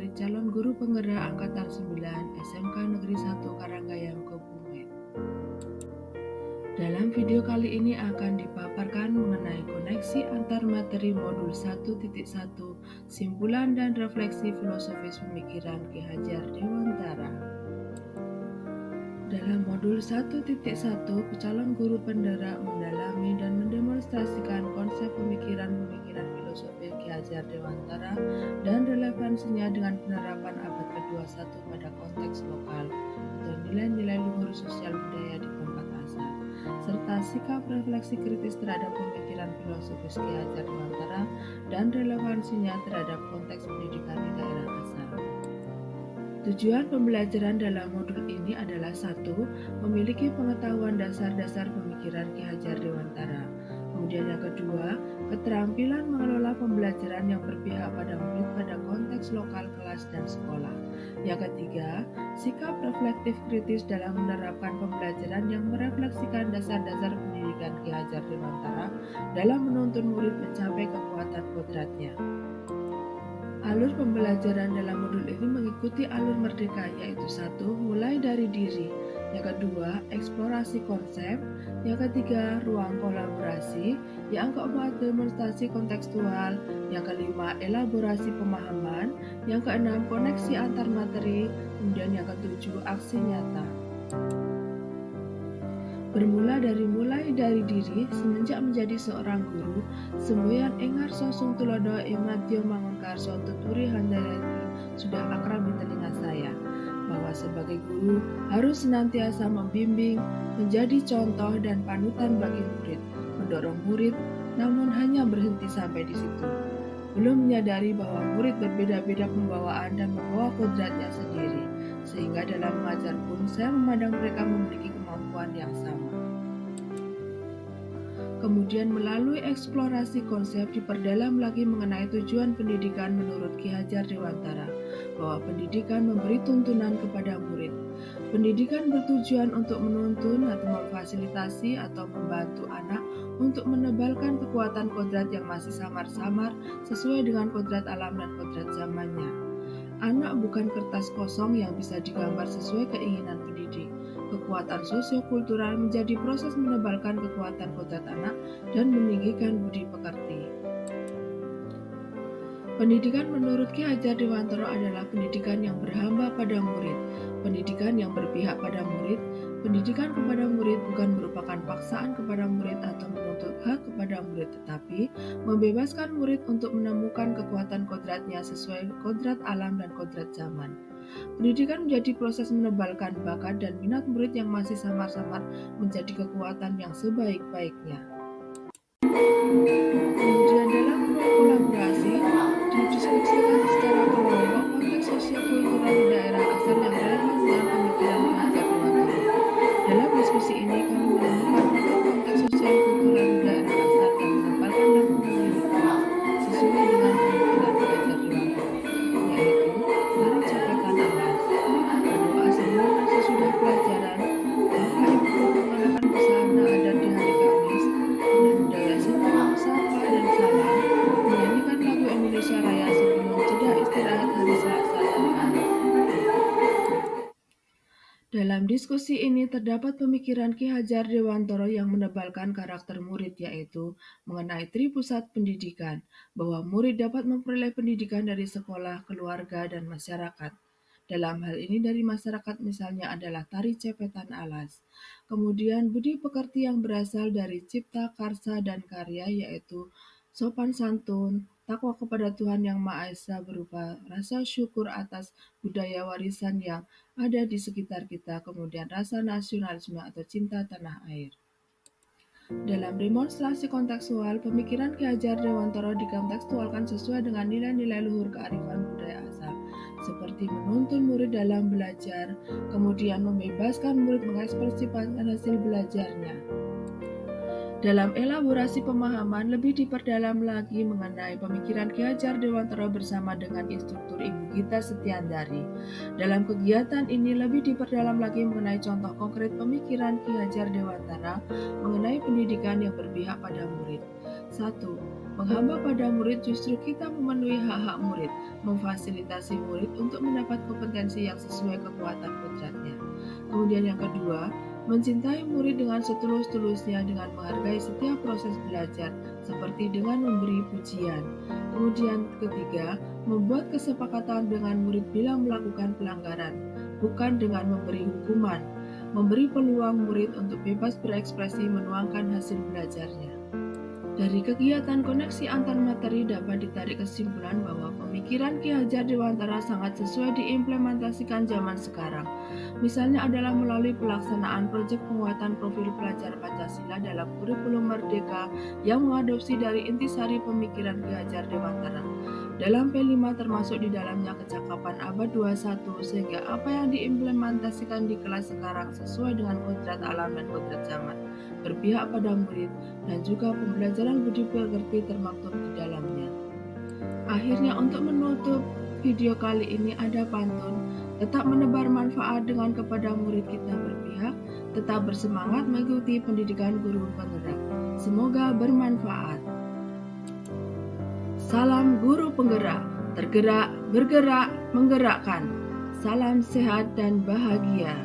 murid calon guru penggerak Angkatan 9 SMK Negeri 1 Karanggayam, Kebumen. Dalam video kali ini akan dipaparkan mengenai koneksi antar materi modul 1.1 Simpulan dan Refleksi Filosofis Pemikiran Ki Hajar Dewantara. Dalam modul 1.1, calon guru penggerak mendalami dan mendemonstrasikan konsep pemikiran-pemikiran filosofis Ki Hajar Dewantara dan relevansinya dengan penerapan abad ke-21 pada konteks lokal atau nilai-nilai luhur sosial budaya di tempat asal, serta sikap refleksi kritis terhadap pemikiran filosofis Ki Hajar Dewantara dan relevansinya terhadap konteks pendidikan di daerah asal. Tujuan pembelajaran dalam modul ini adalah 1. Memiliki pengetahuan dasar-dasar pemikiran Ki Hajar Dewantara. Kemudian yang kedua, keterampilan mengelola pembelajaran yang berpihak pada murid pada konteks lokal kelas dan sekolah. Yang ketiga, sikap reflektif kritis dalam menerapkan pembelajaran yang merefleksikan dasar-dasar pendidikan Ki Hajar Dewantara dalam menuntun murid mencapai kekuatan kodratnya. Alur pembelajaran dalam modul ini mengikuti alur merdeka, yaitu 1. Mulai dari diri, yang kedua eksplorasi konsep, yang ketiga ruang kolaborasi, yang keempat demonstrasi kontekstual, yang kelima elaborasi pemahaman, yang keenam koneksi antar materi, kemudian yang ketujuh aksi nyata. Mulai dari diri, semenjak menjadi seorang guru, semboyan engar sosung tulodo ematio mangunkarso tuturi handayani sudah akrab di telinga saya, bahwa sebagai guru harus senantiasa membimbing, menjadi contoh dan panutan bagi murid, mendorong murid, namun hanya berhenti sampai di situ. Belum menyadari bahwa murid berbeda-beda pembawaan dan membawa kodratnya sendiri, sehingga dalam mengajar pun saya memandang mereka memiliki kemampuan yang sama. Kemudian melalui eksplorasi konsep diperdalam lagi mengenai tujuan pendidikan menurut Ki Hajar Dewantara, bahwa pendidikan memberi tuntunan kepada murid. Pendidikan bertujuan untuk menuntun atau memfasilitasi atau membantu anak untuk menebalkan kekuatan kodrat yang masih samar-samar sesuai dengan kodrat alam dan kodrat zamannya. Anak bukan kertas kosong yang bisa digambar sesuai keinginan pendidik. Kekuatan sosiokultural menjadi proses menebalkan kekuatan kodrat anak dan meninggikan budi pekerti. Pendidikan menurut Ki Hajar Dewantara adalah pendidikan yang berhamba pada murid, pendidikan yang berpihak pada murid. Pendidikan kepada murid bukan merupakan paksaan kepada murid atau menuntut hak kepada murid, tetapi membebaskan murid untuk menemukan kekuatan kodratnya sesuai kodrat alam dan kodrat zaman. Pendidikan menjadi proses menebalkan bakat dan minat murid yang masih samar-samar menjadi kekuatan yang sebaik-baiknya. Kemudian dalam ruang kolaborasi didiskusikan secara kelompok konteks sosiokultural di daerah asal yang relevan dengan pemikiran Ki Hajar Dewantara. Dalam diskusi ini kami menemukan tokoh konteks sosial kultural di daerah asal yang menempelkan lampu memiliki sesuai dengan pemikiran Ki Hajar Dewantara, yaitu tari cepetan alas. Doa sebelum dan sesudah pelajaran, Bapak Ibu guru mengenakan busana adat di hari Kamis, dengan budaya sentuh, sapa, dan salam, menyanyikan lagu Indonesia Raya sebelum jeda istirahat hari Selasa dan Ahad. Dalam diskusi ini terdapat pemikiran Ki Hajar Dewantara yang menebalkan karakter murid, yaitu mengenai tripusat pendidikan, bahwa murid dapat memperoleh pendidikan dari sekolah, keluarga, dan masyarakat. Dalam hal ini dari masyarakat misalnya adalah tari cepetan alas. Kemudian budi pekerti yang berasal dari cipta, karsa, dan karya, yaitu sopan santun, takwa kepada Tuhan Yang Maha Esa berupa rasa syukur atas budaya warisan yang ada di sekitar kita, kemudian rasa nasionalisme atau cinta tanah air. Dalam demonstrasi kontekstual, pemikiran Ki Hajar Dewantara dikontekstualkan sesuai dengan nilai-nilai luhur kearifan budaya asal, seperti menuntun murid dalam belajar, kemudian membebaskan murid mengekspresikan hasil belajarnya. Dalam elaborasi pemahaman, lebih diperdalam lagi mengenai pemikiran Ki Hajar Dewantara bersama dengan instruktur Ibu Gita Setiandari. Dalam kegiatan ini lebih diperdalam lagi mengenai contoh konkret pemikiran Ki Hajar Dewantara mengenai pendidikan yang berpihak pada murid. 1. Menghamba pada murid justru kita memenuhi hak-hak murid, memfasilitasi murid untuk mendapat kompetensi yang sesuai kekuatan kodratnya. Kemudian yang kedua, mencintai murid dengan setulus-tulusnya dengan menghargai setiap proses belajar, seperti dengan memberi pujian. Kemudian ketiga, membuat kesepakatan dengan murid bila melakukan pelanggaran, bukan dengan memberi hukuman. Memberi peluang murid untuk bebas berekspresi menuangkan hasil belajarnya. Dari kegiatan koneksi antar materi dapat ditarik kesimpulan bahwa pemikiran Ki Hajar Dewantara sangat sesuai diimplementasikan zaman sekarang. Misalnya adalah melalui pelaksanaan proyek penguatan profil pelajar Pancasila dalam kurikulum Merdeka yang mengadopsi dari intisari pemikiran Ki Hajar Dewantara. Dalam P5 termasuk di dalamnya kecakapan abad 21 sehingga apa yang diimplementasikan di kelas sekarang sesuai dengan kodrat alam dan kodrat zaman, berpihak pada murid, dan juga pembelajaran budi pekerti termaktub di dalamnya. Akhirnya untuk menutup video kali ini ada pantun, tetap menebar manfaat dengan kepada murid kita berpihak, tetap bersemangat mengikuti pendidikan guru penggerak. Semoga bermanfaat. Salam guru penggerak, tergerak, bergerak, menggerakkan. Salam sehat dan bahagia.